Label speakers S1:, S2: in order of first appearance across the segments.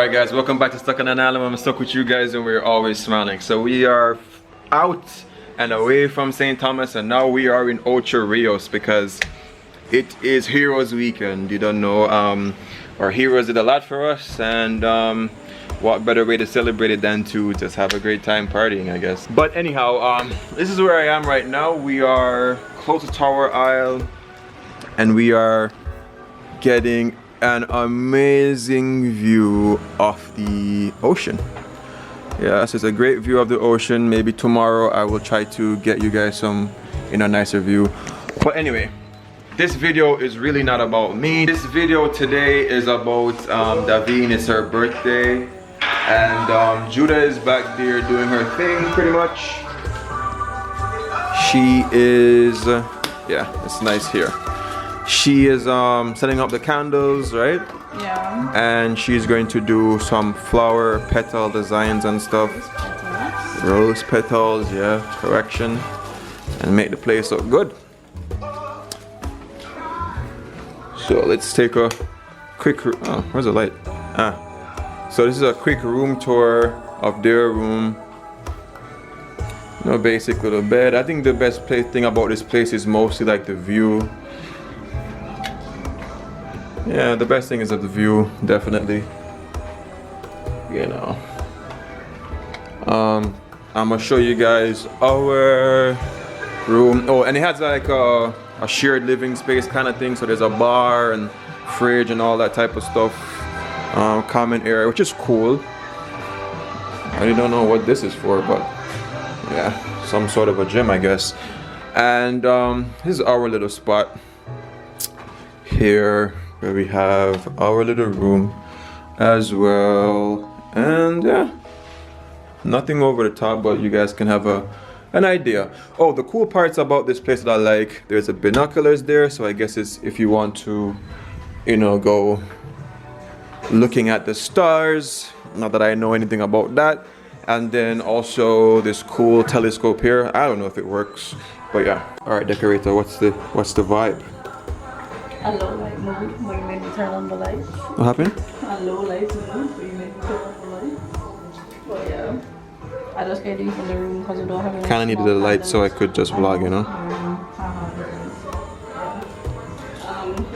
S1: Alright guys, welcome back to Stuck on an Island. I'm stuck with you guys and we're always smiling. So we are out and away from St. Thomas and now we are in Ocho Rios because it is Heroes Weekend. You don't know, our heroes did a lot for us, and what better way to celebrate it than to just have a great time partying, I guess. But anyhow, this is where I am right now. We are close to Tower Isle and we are getting an amazing view of the ocean. Yes, it's a great view of the ocean. Maybe tomorrow I will try to get you guys some nicer view. But anyway, this video is really not about me. This video today is about Davine. It's her birthday and Judah is back there doing her thing pretty much. She is, yeah, it's nice here. She is setting up the candles, right? Yeah. And she's going to do some flower petal designs and stuff. Rose petals, yeah, correction. And make the place look good. So let's take a quick, oh, where's the light? So this is a quick room tour of their room. You know, basically the bed. I think the best thing about this place is mostly like the view. Yeah, the best thing is the view, definitely. You know. I'm gonna show you guys our room. Oh, and it has like a shared living space kind of thing. So there's a bar and fridge and all that type of stuff. Common area, which is cool. I really don't know what this is for, but yeah, some sort of a gym, I guess. And this is our little spot here, where we have our little room as well. And yeah, nothing over the top, but you guys can have an idea. Oh, the cool parts about this place that I like, there's a binoculars there, so I guess it's if you want to, you know, go looking at the stars. Not that I know anything about that. And then also this cool telescope here. I don't know if it works, but yeah. All right, decorator, what's the vibe?
S2: A low light mode, where you made me turn on the lights.
S1: What happened?
S2: A low light mode, where you made me turn on the lights. But yeah, I just get these in the room because we don't have any.
S1: Kind of needed the light so I could just vlog, you know.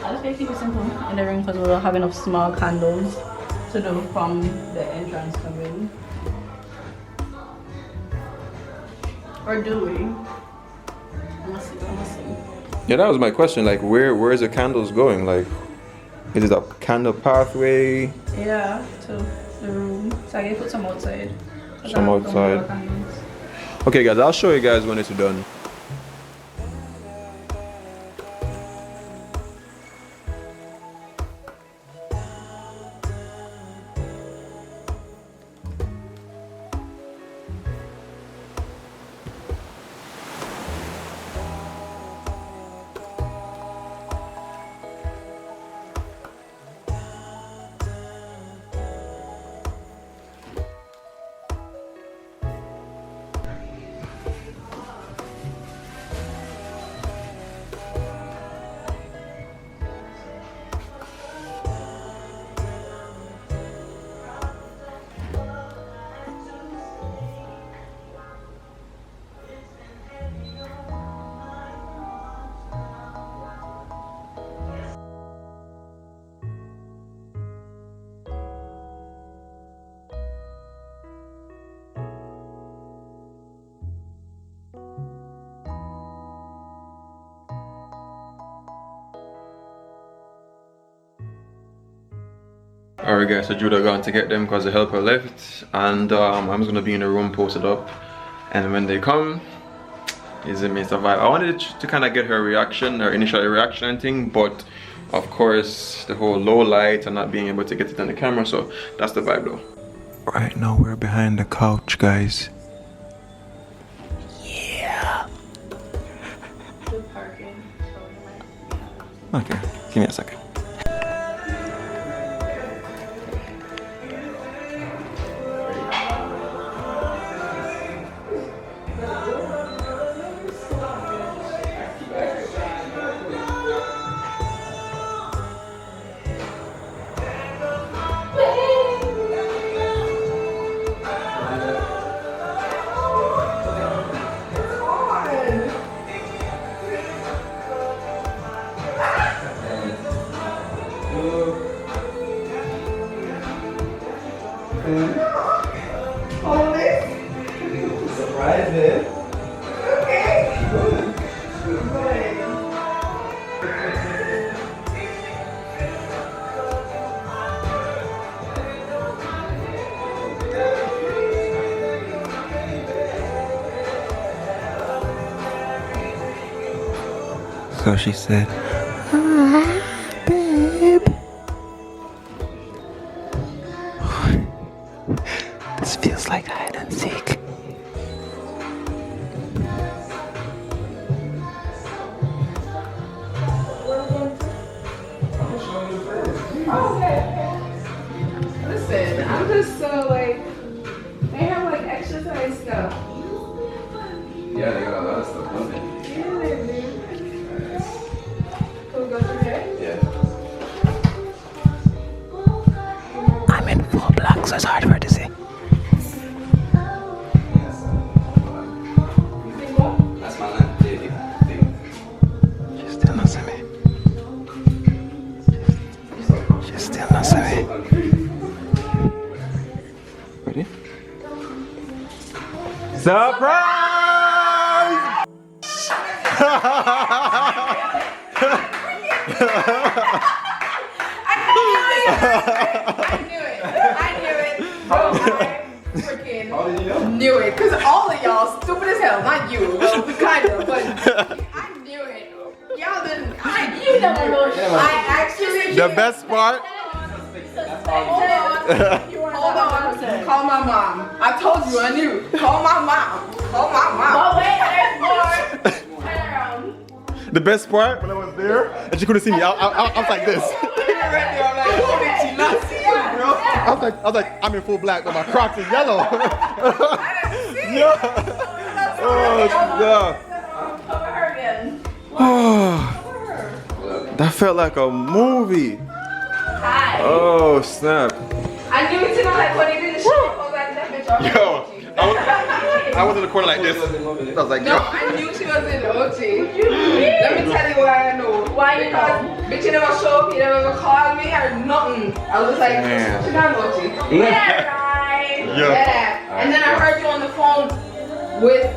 S2: I just keep it simple in the room because we don't have enough small candles to do from the entrance coming. Or do we? I'm gonna see.
S1: Yeah, that was my question. Like, where is the candles going? Like, is it a candle pathway?
S2: Yeah, to the room. So I can put some outside.
S1: Some outside. Okay, guys, I'll show you guys when it's done. Alright guys, so Judah gone to get them because the helper left, and I'm just gonna be in the room posted up, and when they come, it's a mix of vibe. I wanted to kind of get her reaction, her initial reaction and thing, but of course the whole low light and not being able to get it on the camera, so that's the vibe though. Right now we're behind the couch, guys. Yeah. Okay, give me a second. Right there. So she said, babe. This feels like hide and seek.
S3: Listen, I'm just so like, they have like exercise stuff.
S1: Yeah, they got a lot of stuff, don't they?
S3: Yeah, they do. Can we go through there?
S1: Yeah.
S4: I'm in full black, so it's hard for her to see.
S1: That's my line.
S4: She's still not seeing me. She's still not seeing me.
S1: Ready? Surprise!
S3: I knew it. Bro, I freaking knew it. Because all of y'all stupid as hell. Not you. Well, kind of, but I knew it. Y'all didn't. You never know. I actually.
S1: The best part.
S3: Hold on. Call my mom. I told you I knew. Call my mom. Call my mom.
S2: Oh wait, there's more. Turn around.
S1: The best part when I was there and she couldn't see me. I was like this. I was like, I'm in full black, but my Crocs is yellow. Yeah. Oh, yeah.
S2: Cover her again.
S1: Oh, that felt like a movie.
S2: Hi.
S1: Oh snap.
S3: I knew it, you know, like when he did the shit. I was like, that bitch already
S1: Yo,
S3: OG.
S1: I was in the corner like this. I was like,
S3: No,
S1: yo.
S3: I knew she was in OG. Let me tell you why I know.
S2: Why you
S3: Because bitch, you never show up, you never call me or nothing. I was just like,
S1: Damn.
S3: she not OG.
S2: Yeah, right.
S3: Yeah. And then I heard you on the phone with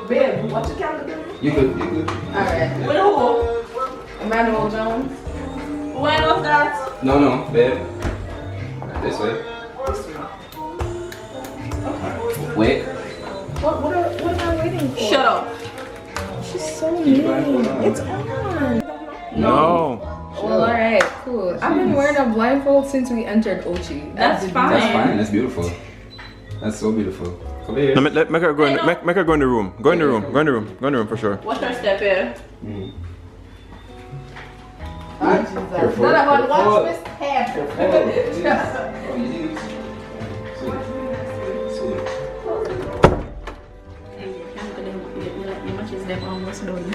S3: Babe. What's your camera doing?
S1: You good, you good.
S3: Alright.
S2: With who?
S3: Emmanuel Jones.
S2: When was that?
S1: No, babe. This way. Wait.
S3: What am I waiting for?
S2: Shut up.
S3: She's so mean. It's on.
S1: No.
S3: Well, alright, cool. I've been wearing a blindfold since we entered Ochi.
S2: That's fine.
S5: That's fine. That's beautiful. That's so beautiful. Come here.
S1: No, make her go in. Make her go in the room. Go in the room. Go in the room. Go in the room for sure.
S2: What's her step here?
S5: Careful.
S3: None of us watch Miss Tab.
S2: Your match is them almost done.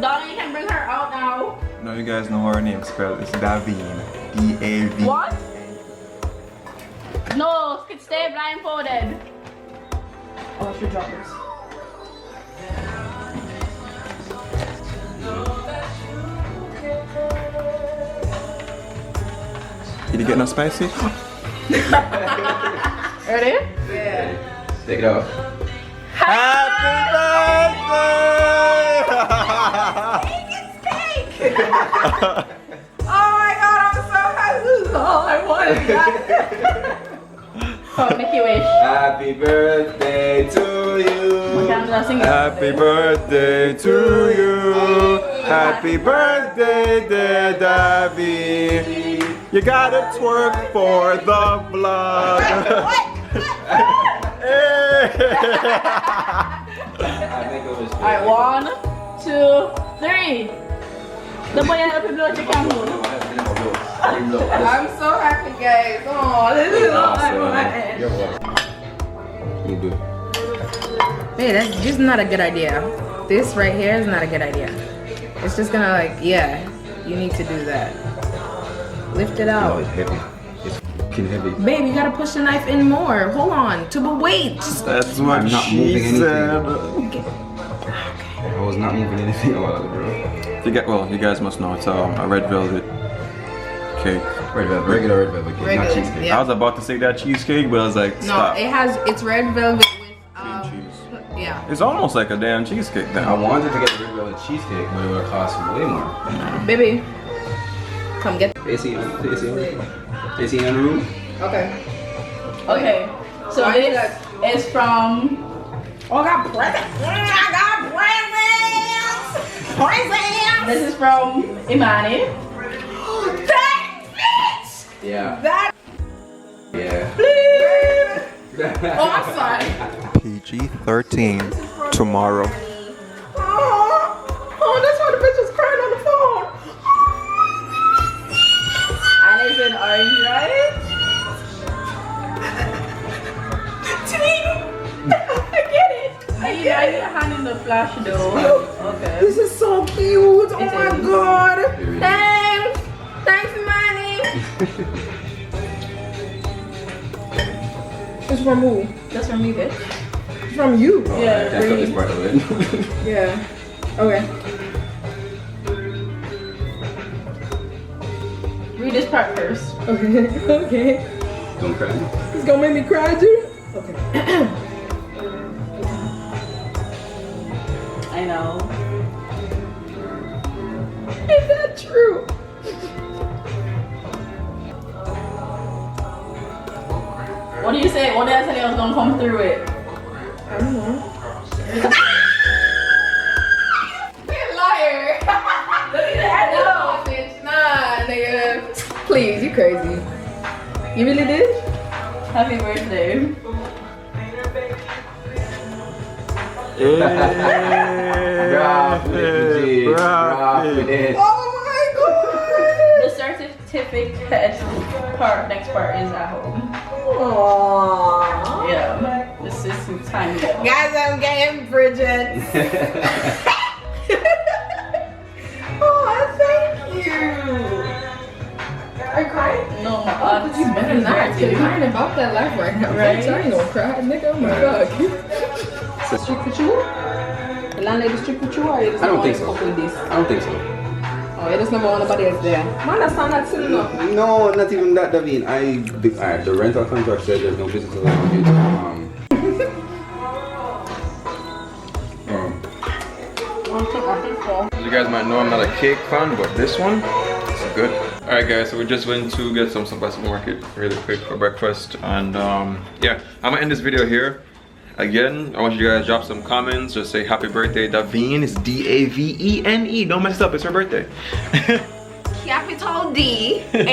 S2: Donna, you can bring her out now.
S1: No, you guys know how her name spelled. It's Davine. D-A-V.
S2: What? No, stay blindfolded. Oh, I should drop this.
S1: Did you get no spicy?
S2: Ready?
S3: Yeah.
S5: Take it off.
S1: Happy birthday!
S3: Oh my god, I'm so happy. This is all I wanted.
S2: Oh, make you wish.
S5: Happy birthday to you.
S2: Camera, sing it.
S1: Happy birthday to you. Happy birthday, dear Davy. You gotta twerk for the vlog.
S2: Alright, 1, 2, 3. The boy and the people check out.
S3: I'm so happy, guys. Oh, this is all I wanted.
S5: You do.
S3: Hey, that's just not a good idea. This right here is not a good idea. It's just gonna like, yeah, you need to do that. Lift it
S5: Oh,
S3: out.
S5: it's heavy. fucking heavy.
S3: Babe, you gotta push the knife in more. Hold on. Wait. Just
S1: That's what
S5: I'm not
S1: she
S5: moving anything.
S1: said.
S5: I was not moving anything about it, bro.
S1: Well, you guys must know it's a red velvet cake.
S5: Red velvet, regular red velvet cake, not
S3: Regular,
S5: cheesecake.
S3: yeah.
S1: I was about to say that cheesecake, but I was like,
S3: no,
S1: stop.
S3: it's red velvet with
S1: Cream cheese.
S3: yeah.
S1: It's almost like a damn cheesecake
S5: I
S1: then.
S5: wanted to get the red velvet cheesecake, but it would have cost way more.
S3: Baby, come get.
S5: AC in the room?
S3: Okay.
S2: Okay, so
S3: Why you
S2: this is from.
S3: Oh, I got presents. I got presents.
S2: This is from Imani.
S3: That bitch.
S5: Yeah.
S3: That.
S5: Yeah.
S3: Oh, I'm sorry.
S1: PG-13 tomorrow.
S3: Oh, that's why the bitch was crying on the phone.
S2: And it's in orange, right?
S3: I get it.
S2: I need a hand in the flash though. Okay.
S3: This is so cute. Oh
S2: It
S3: my
S2: is.
S3: god. Thanks. Thanks, Manny. It's from who?
S2: That's from me, bitch.
S3: It's from you.
S5: Oh,
S2: Yeah,
S5: I can't cut this part of it.
S3: Yeah. Okay.
S2: Read this part first.
S3: Okay. Okay.
S5: Don't cry.
S3: It's gonna make me cry, dude. Okay.
S2: I know.
S3: Is that true?
S2: What do you say? What did I tell you I was gonna come through it?
S3: I don't know.
S2: You're a liar.
S3: No, bitch. Nah, nigga. Please, you crazy. You really did?
S2: Happy birthday.
S5: Drop it, drop it.
S3: Oh my god.
S2: The certificate part, next part is at home.
S3: Aww.
S2: Yeah. This is some time.
S3: Guys, I'm getting Bridget. Oh, thank you. Are you crying?
S2: No, my aunt.
S3: You better not. You're crying about that life right now.
S2: Right?
S3: Bitch, I ain't gonna cry, nigga. Oh my god. Strict with you? The landlady strict with you, or you just
S5: I don't
S3: want
S5: think
S3: to
S5: so.
S3: cope with this?
S5: I don't think so.
S3: Oh, you just never want nobody else there. Man, that's not that silly enough.
S5: No, not even that, Davin. Alright, the rental contract said there's no visitors allowed.
S1: As you guys might know, I'm not a cake fan, but this one is good. Alright guys, so we just went to get some stuff at the supermarket really quick for breakfast. And yeah, I'm gonna end this video here. Again, I want you guys to drop some comments. Just say happy birthday, Davine. It's D-A-V-E-N-E. Don't mess it up, it's her birthday.
S3: Capital D-A-V-E-N-E.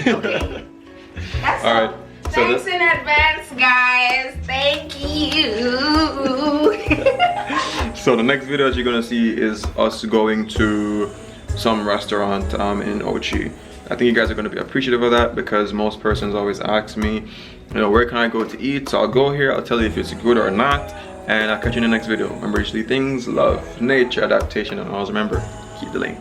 S3: Okay. That's all.
S1: Alright. So
S3: Thanks in advance, guys. Thank you.
S1: So the next video that you're gonna see is us going to some restaurant in Ochi. I think you guys are gonna be appreciative of that because most persons always ask me, you know, where can I go to eat? So I'll go here, I'll tell you if it's good or not, and I'll catch you in the next video. Remember, usually things, love, nature, adaptation, and always remember, keep the link.